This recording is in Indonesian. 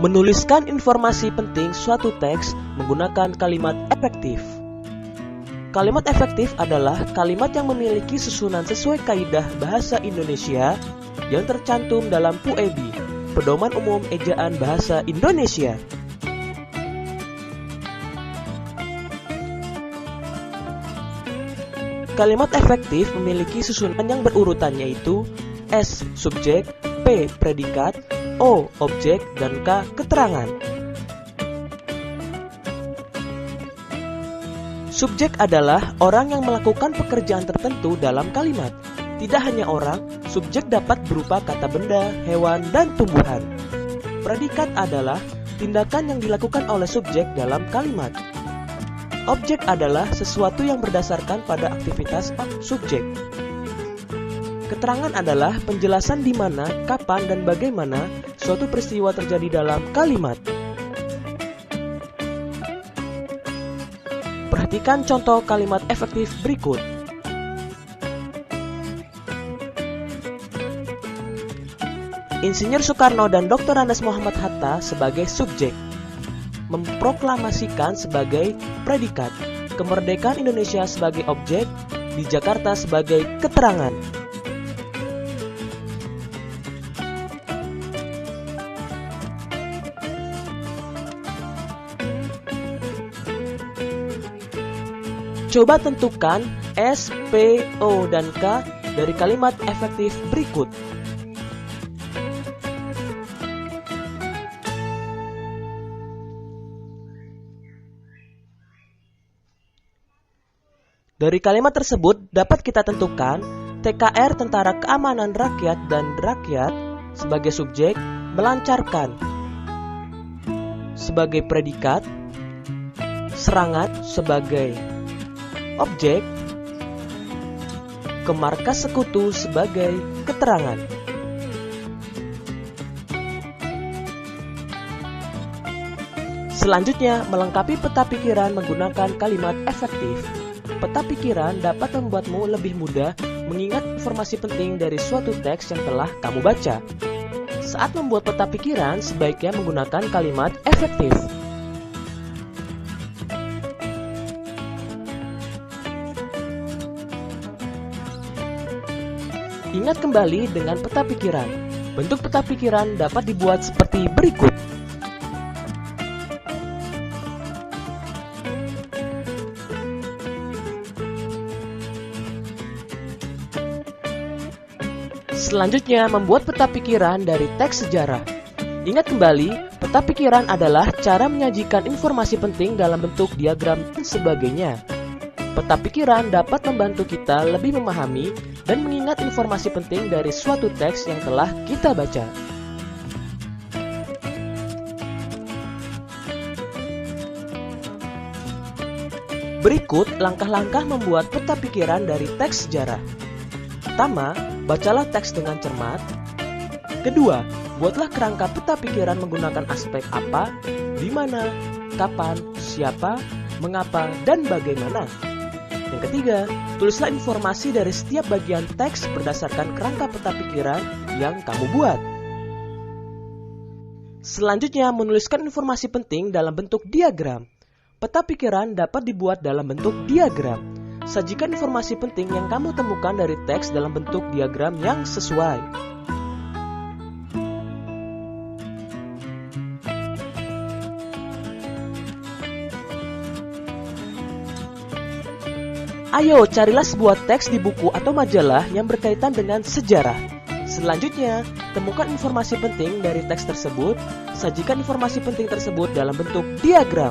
Menuliskan informasi penting suatu teks menggunakan kalimat efektif. Kalimat efektif adalah kalimat yang memiliki susunan sesuai kaidah bahasa Indonesia yang tercantum dalam PUEB, Pedoman Umum Ejaan Bahasa Indonesia. Kalimat efektif memiliki susunan yang berurutan, yaitu S. Subjek, P. Predikat, O. Objek, dan K. Keterangan. Subjek adalah orang yang melakukan pekerjaan tertentu dalam kalimat. Tidak hanya orang, subjek dapat berupa kata benda, hewan, dan tumbuhan. Predikat adalah tindakan yang dilakukan oleh subjek dalam kalimat. Objek adalah sesuatu yang berdasarkan pada aktivitas subjek. Keterangan adalah penjelasan di mana, kapan, dan bagaimana suatu peristiwa terjadi dalam kalimat. Perhatikan contoh kalimat efektif berikut. Insinyur Soekarno dan Dr. Andes Muhammad Hatta sebagai subjek, memproklamasikan sebagai predikat, kemerdekaan Indonesia sebagai objek, di Jakarta sebagai keterangan. Coba tentukan S, P, O, dan K dari kalimat efektif berikut. Dari kalimat tersebut dapat kita tentukan TKR Tentara Keamanan Rakyat dan Rakyat sebagai subjek melancarkan sebagai predikat, serangan sebagai objek, ke markas sekutu sebagai keterangan. Selanjutnya, melengkapi peta pikiran menggunakan kalimat efektif. Peta pikiran dapat membuatmu lebih mudah mengingat informasi penting dari suatu teks yang telah kamu baca. Saat membuat peta pikiran, sebaiknya menggunakan kalimat efektif. Ingat kembali dengan peta pikiran. Bentuk peta pikiran dapat dibuat seperti berikut. Selanjutnya, membuat peta pikiran dari teks sejarah. Ingat kembali, peta pikiran adalah cara menyajikan informasi penting dalam bentuk diagram dan sebagainya. Peta pikiran dapat membantu kita lebih memahami dan mengingat informasi penting dari suatu teks yang telah kita baca. Berikut langkah-langkah membuat peta pikiran dari teks sejarah. Pertama, bacalah teks dengan cermat. Kedua, buatlah kerangka peta pikiran menggunakan aspek apa, di mana, kapan, siapa, mengapa, dan bagaimana. Yang ketiga, tulislah informasi dari setiap bagian teks berdasarkan kerangka peta pikiran yang kamu buat. Selanjutnya, menuliskan informasi penting dalam bentuk diagram. Peta pikiran dapat dibuat dalam bentuk diagram. Sajikan informasi penting yang kamu temukan dari teks dalam bentuk diagram yang sesuai. Ayo, carilah sebuah teks di buku atau majalah yang berkaitan dengan sejarah. Selanjutnya, temukan informasi penting dari teks tersebut. Sajikan informasi penting tersebut dalam bentuk diagram.